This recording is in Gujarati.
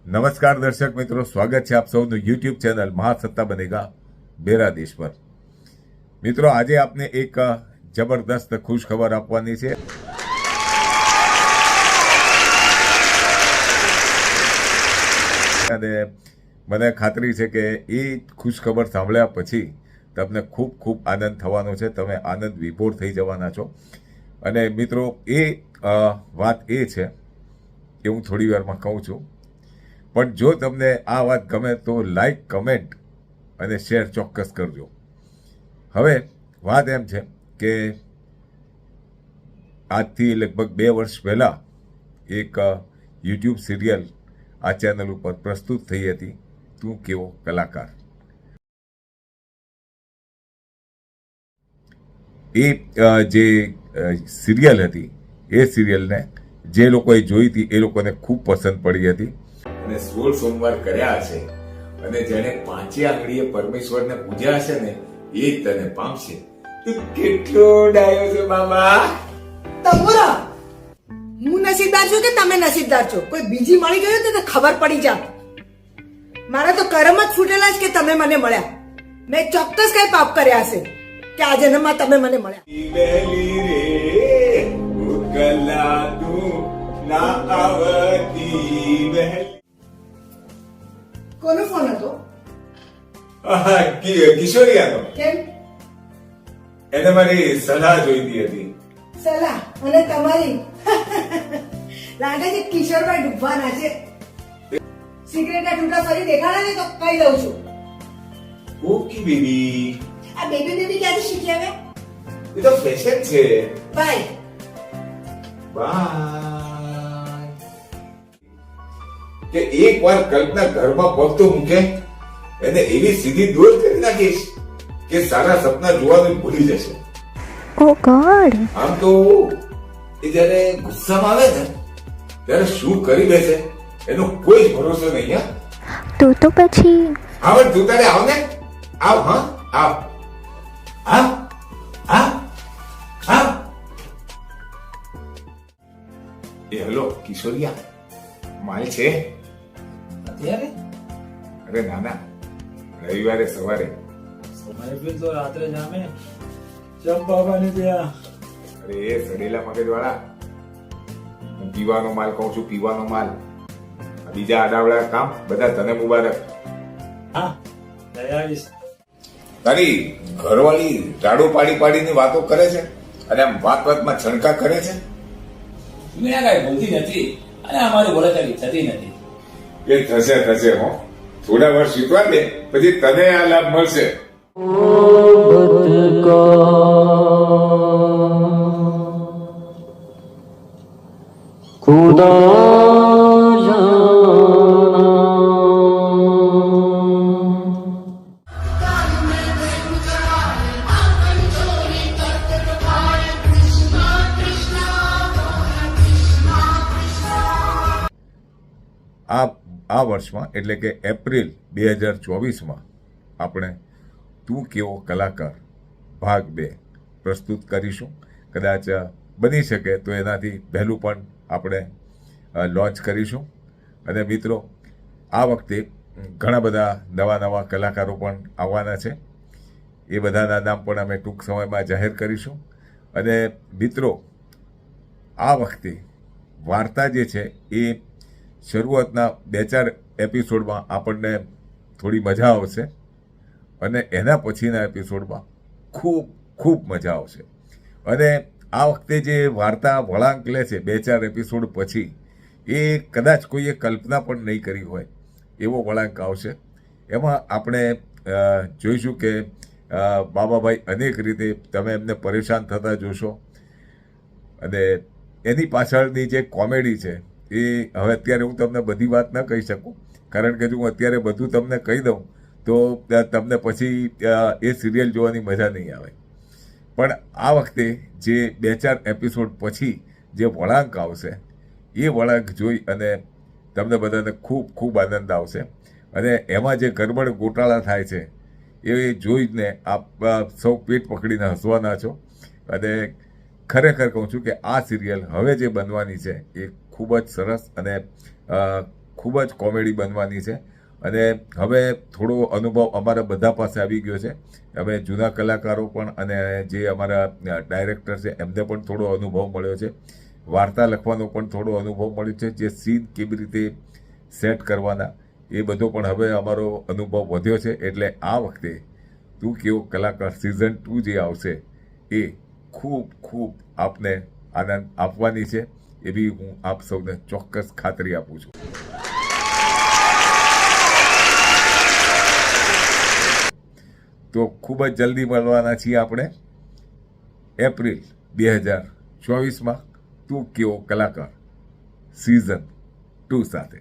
નમસ્કાર દર્શક મિત્રો, સ્વાગત છે આપ સૌનું યુટ્યુબ ચેનલ મહાસત્તા બનેગા બેરા દેશ પર। મિત્રો, આજે આપને એક જબરદસ્ત ખુશ ખબર આપવાની છે। અને મને ખાતરી છે કે એ ખુશ ખબર સાંભળ્યા પછી તમને ખૂબ ખૂબ આનંદ થવાનો છે, તમે આનંદ વિભોર થઈ જવાના છો। અને મિત્રો, એ વાત એ છે કે હું થોડી વારમાં કહું છું, પણ જો તમને આ વાત ગમે તો લાઈક, કમેન્ટ અને શેર ચોક્કસ કરજો। હવે વાત એમ છે કે આજથી લગભગ 2 વર્ષ પહેલાં એક યુટ્યુબ સિરિયલ આ ચેનલ ઉપર પ્રસ્તુત થઈ હતી, તું કેવો કલાકાર। એ જે સિરિયલ હતી, એ સિરિયલને જે લોકોએ જોઈ હતી એ લોકોને ખૂબ પસંદ પડી હતી। અને 16 સોમવાર કર્યા હશે અને જેને 5 આંગળીએ પરમેશ્વરને પૂજ્યા હશે ને એ જ તને પામશે। તો કેટલો ડાયો છે બાબા। તમોરા, હું નસીબદાર છું કે તમે નસીબદાર છો? કોઈ બીજી મળી ગયું તો ખબર પડી જાત। મારા તો કરમ જ ફૂટેલા છે કે તમે મને મળ્યા। મેં ચોક્કસ કઈ પાપ કર્યા હશે કે આ જન્મમાં તમે મને મળ્યા। વહેલી રે ઉકલા તું ના આવતી વહેલી। કોનો ફોન હતો? કિશોરિયાનો। કેમ? એને મારી સલાહ જોઈતી હતી। સલાહ? અને તમારી? લાગે છે કિશોરભાઈ ડૂબવાના છે। સિગરેટના ટૂંકા ફરી દેખાડા ને તો કહી દઉં છું। Okay baby. આ બેબી બેબી ક્યાંથી શીખી હવે? એ તો ફેશન છે। Bye bye. કે એકવાર કલ્પના ઘરમાં પગ તો મૂકે એને એવી સીધી દૂર કરી નાખીશ કે સારા સપના જોવાનું ભૂલી જશે। ઓ ગોડ। આમ તો એ જ્યારે ગુસ્સામાં આવે ને ત્યારે શું કરી બેસે એનો કોઈ જ ભરોસો નહીં। હા, તો પછી હા, પણ તું તારે આવ ને, આવ। હા, આવ, આવ, આવ, આવ। એ હેલો કિશોરિયા, માલ છે અત્યારે? અરે નાના, રવિવારે સવારે। મારે બી તો રાત્રે જામે ચંપાબાની ત્યાં। અરે એ સડેલા મગજ વાળા, હું પીવાનો માલ કહું છું, પીવાનો માલ। આ બીજા આડાવડા કામ બધા તને મુબારક। હા, લઈ આવીશ। તારી ઘરવાળી રાડો પાડી પાડીની વાતો કરે છે અને આમ વાતમાં છણકા કરે છે। દુનિયા કઈ બોલતી નથી અને અમારી બોલાચાલી થતી નથી। એ થશે થશે હો, થોડા વર્ષ વીતવા દે પછી તને આ લાભ મળશે। આ વર્ષમાં એટલે કે એપ્રિલ 2024માં આપણે તું કેવો કલાકાર ભાગ 2 પ્રસ્તુત કરીશું। કદાચ બની શકે તો એનાથી પહેલું પણ આપણે લોન્ચ કરીશું। અને મિત્રો, આ વખતે ઘણા બધા નવા કલાકારો પણ આવવાના છે। એ બધાના નામ પણ અમે ટૂંક સમયમાં જાહેર કરીશું। અને મિત્રો, આ વખતે વાર્તા જે છે એ શરૂઆતના 2-4 એપિસોડમાં આપણને થોડી મજા આવશે અને એના પછીના એપિસોડમાં ખૂબ ખૂબ મજા આવશે। અને આ વખતે જે વાર્તા વળાંક લે છે 2-4 એપિસોડ પછી, એ કદાચ કોઈએ કલ્પના પણ નહીં કરી હોય એવો વળાંક આવશે। એમાં આપણે જોઈશું કે બાબાભાઈ અનેક રીતે તમે એમને પરેશાન થતા જોશો। અને એની પાછળની જે કોમેડી છે એ હવે અત્યારે હું તમને બધી વાત ન કહી શકું, કારણ કે જો હું અત્યારે બધું તમને કહી દઉં તો તમને પછી એ સિરિયલ જોવાની મજા નહીં આવે। પણ આ વખતે જે 2-4 એપિસોડ પછી જે વળાંક આવશે એ વળાંક જોઈ અને તમને બધાને ખૂબ ખૂબ આનંદ આવશે। અને એમાં જે ગરબડ ગોટાળા થાય છે એ જોઈને આપ સૌ પેટ પકડીને હસવાના છો। અને ખરેખર કહું છું કે આ સિરિયલ હવે જે બનવાની છે એ ખૂબ જ સરસ અને ખૂબ જ કોમેડી બનવાની છે અને હવે થોડો અનુભવ અમારા બધા પાસે આવી ગયો છે. હવે જૂના કલાકારો પણ અને જે અમારા ડાયરેક્ટર છે એમને પણ થોડો અનુભવ મળ્યો છે. વાર્તા લખવાનો પણ થોડો અનુભવ મળ્યો છે. જે સીન કેવી રીતે સેટ કરવાના એ બધો પણ હવે અમારો અનુભવ વધ્યો છે. એટલે આ વખતે તું કેવો કલાકાર સિઝન 2 જે આવશે એ ખૂબ ખૂબ આપને આનંદ આપવાની છે એવી હું આપ સૌને ચોક્કસ ખાતરી આપું છું. તો ખૂબ જ જલ્દી મળવાના છીએ આપણે એપ્રિલ 2024માં તું કેવો કલાકાર સિઝન 2 સાથે.